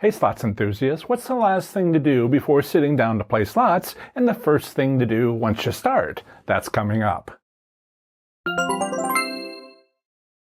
Hey slots enthusiasts, what's the last thing to do before sitting down to play slots and the first thing to do once you start? That's coming up.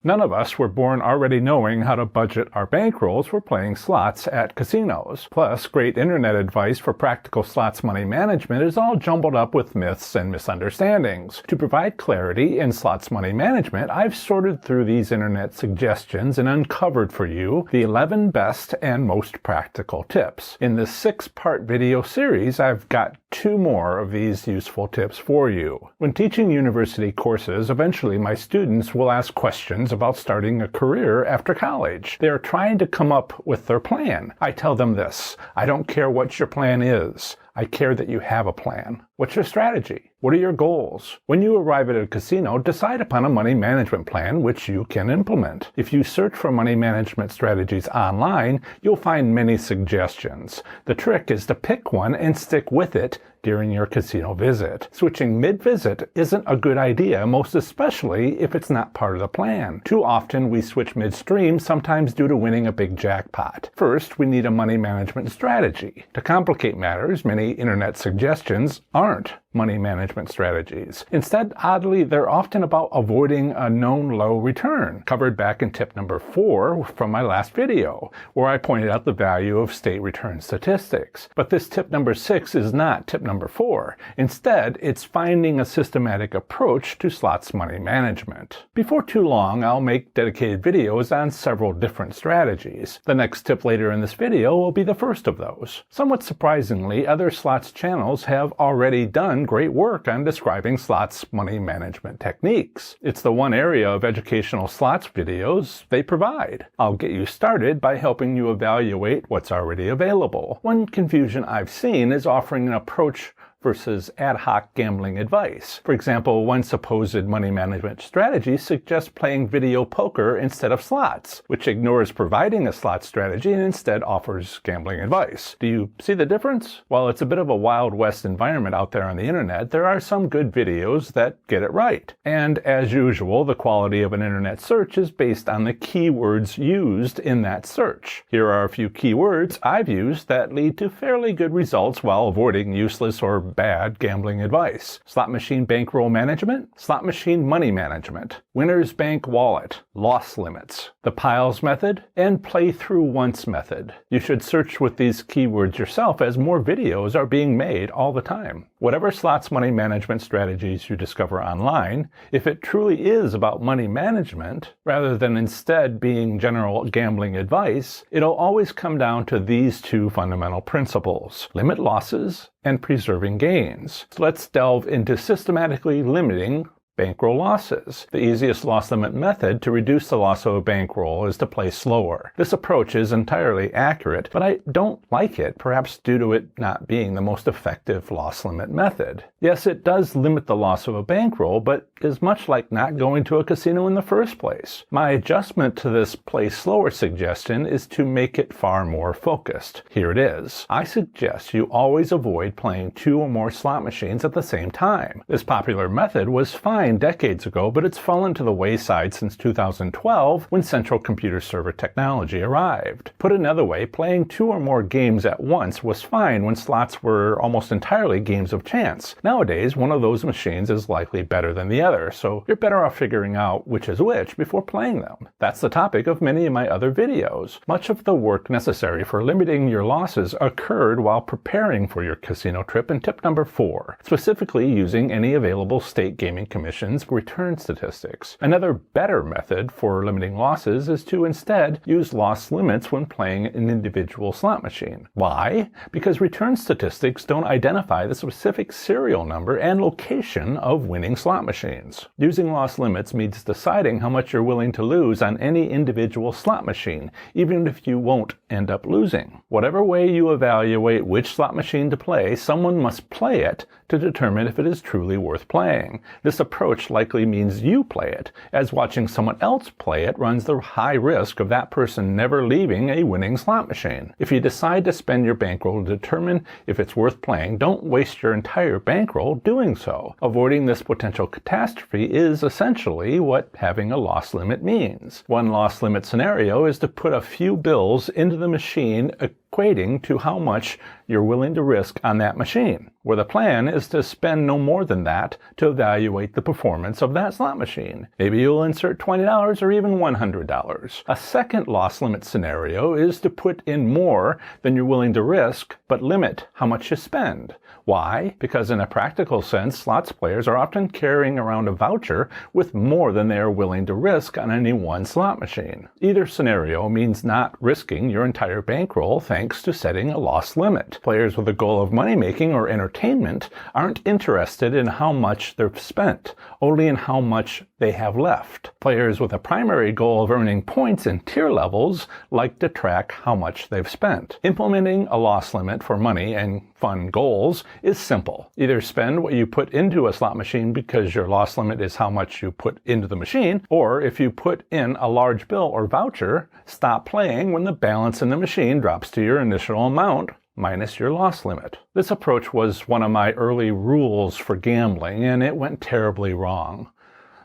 None of us were born already knowing how to budget our bankrolls for playing slots at casinos. Plus, great internet advice for practical slots money management is all jumbled up with myths and misunderstandings. To provide clarity in slots money management, I've sorted through these internet suggestions and uncovered for you the 11 best and most practical tips. In this 6-part video series, I've got 2 more of these useful tips for you. When teaching university courses, eventually my students will ask questions about starting a career after college. They are trying to come up with their plan. I tell them this: I don't care what your plan is. I care that you have a plan. What's your strategy? What are your goals? When you arrive at a casino, decide upon a money management plan which you can implement. If you search for money management strategies online, you'll find many suggestions. The trick is to pick one and stick with it during your casino visit. Switching mid-visit isn't a good idea, most especially if it's not part of the plan. Too often we switch midstream, sometimes due to winning a big jackpot. First, we need a money management strategy. To complicate matters, many internet suggestions aren't money management strategies. Instead, oddly, they're often about avoiding a known low return, covered back in tip number 4 from my last video, where I pointed out the value of state return statistics. But this tip number 6 is not tip number 4. Instead, it's finding a systematic approach to slots money management. Before too long, I'll make dedicated videos on several different strategies. The next tip later in this video will be the first of those. Somewhat surprisingly, other slots channels have already done great work on describing slots money management techniques. It's the one area of educational slots videos they provide. I'll get you started by helping you evaluate what's already available. One confusion I've seen is offering an approach versus ad hoc gambling advice. For example, one supposed money management strategy suggests playing video poker instead of slots, which ignores providing a slot strategy and instead offers gambling advice. Do you see the difference? While it's a bit of a Wild West environment out there on the internet, there are some good videos that get it right. And as usual, the quality of an internet search is based on the keywords used in that search. Here are a few keywords I've used that lead to fairly good results while avoiding useless or bad gambling advice. Slot machine bankroll management, slot machine money management, winner's bank wallet, loss limits, the piles method, and play through once method. You should search with these keywords yourself as more videos are being made all the time. Whatever slots money management strategies you discover online, if it truly is about money management, rather than instead being general gambling advice, it'll always come down to these 2 fundamental principles: limit losses and preserving gains. So let's delve into systematically limiting bankroll losses. The easiest loss limit method to reduce the loss of a bankroll is to play slower. This approach is entirely accurate, but I don't like it, perhaps due to it not being the most effective loss limit method. Yes, it does limit the loss of a bankroll, but is much like not going to a casino in the first place. My adjustment to this play slower suggestion is to make it far more focused. Here it is. I suggest you always avoid playing 2 or more slot machines at the same time. This popular method was fine decades ago, but it's fallen to the wayside since 2012 when central computer server technology arrived. Put another way, playing 2 or more games at once was fine when slots were almost entirely games of chance. Nowadays, one of those machines is likely better than the other, so you're better off figuring out which is which before playing them. That's the topic of many of my other videos. Much of the work necessary for limiting your losses occurred while preparing for your casino trip in tip number 4, specifically using any available state gaming commission return statistics. Another better method for limiting losses is to instead use loss limits when playing an individual slot machine. Why? Because return statistics don't identify the specific serial number and location of winning slot machines. Using loss limits means deciding how much you're willing to lose on any individual slot machine, even if you won't end up losing. Whatever way you evaluate which slot machine to play, someone must play it to determine if it is truly worth playing. This approach likely means you play it, as watching someone else play it runs the high risk of that person never leaving a winning slot machine. If you decide to spend your bankroll to determine if it's worth playing, don't waste your entire bankroll doing so. Avoiding this potential catastrophe is essentially what having a loss limit means. One loss limit scenario is to put a few bills into the machine equating to how much you're willing to risk on that machine, where the plan is to spend no more than that to evaluate the performance of that slot machine. Maybe you'll insert $20 or even $100. A second loss limit scenario is to put in more than you're willing to risk, but limit how much you spend. Why? Because in a practical sense, slots players are often carrying around a voucher with more than they are willing to risk on any one slot machine. Either scenario means not risking your entire bankroll thanks to setting a loss limit. Players with a goal of money-making or entertainment aren't interested in how much they've spent, only in how much they have left. Players with a primary goal of earning points in tier levels like to track how much they've spent. Implementing a loss limit for money and fun goals is simple. Either spend what you put into a slot machine because your loss limit is how much you put into the machine, or if you put in a large bill or voucher, stop playing when the balance in the machine drops to your initial amount minus your loss limit. This approach was one of my early rules for gambling, and it went terribly wrong.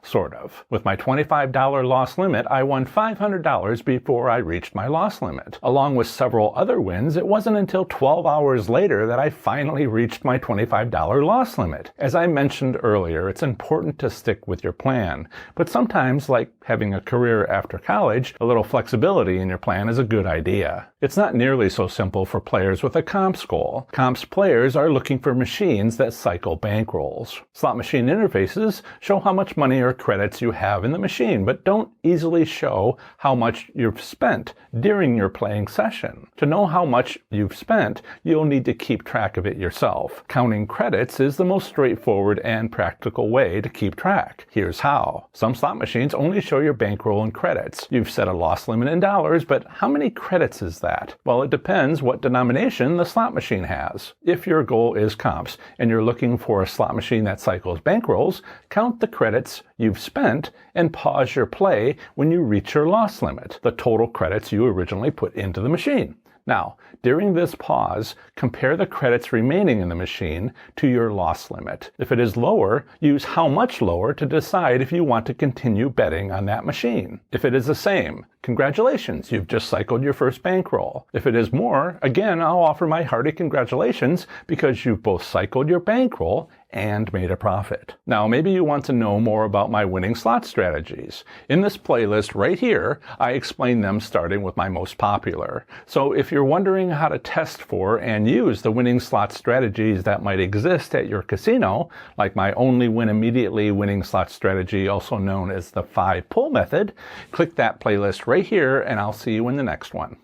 Sort of. With my $25 loss limit, I won $500 before I reached my loss limit. Along with several other wins, it wasn't until 12 hours later that I finally reached my $25 loss limit. As I mentioned earlier, it's important to stick with your plan, but sometimes, like having a career after college, a little flexibility in your plan is a good idea. It's not nearly so simple for players with a comps goal. Comps players are looking for machines that cycle bankrolls. Slot machine interfaces show how much money or credits you have in the machine, but don't easily show how much you've spent during your playing session. To know how much you've spent, you'll need to keep track of it yourself. Counting credits is the most straightforward and practical way to keep track. Here's how. Some slot machines only show your bankroll in credits. You've set a loss limit in dollars, but how many credits is that? Well, it depends what denomination the slot machine has. If your goal is comps and you're looking for a slot machine that cycles bankrolls, count the credits you've spent and pause your play when you reach your loss limit, the total credits you originally put into the machine. Now, during this pause, compare the credits remaining in the machine to your loss limit. If it is lower, use how much lower to decide if you want to continue betting on that machine. If it is the same, congratulations, you've just cycled your first bankroll. If it is more, again, I'll offer my hearty congratulations because you've both cycled your bankroll and made a profit. Now, maybe you want to know more about my winning slot strategies. In this playlist right here, I explain them starting with my most popular. So if you're wondering how to test for and use the winning slot strategies that might exist at your casino, like my only win immediately winning slot strategy, also known as the 5-pull method, click that playlist right here and I'll see you in the next one.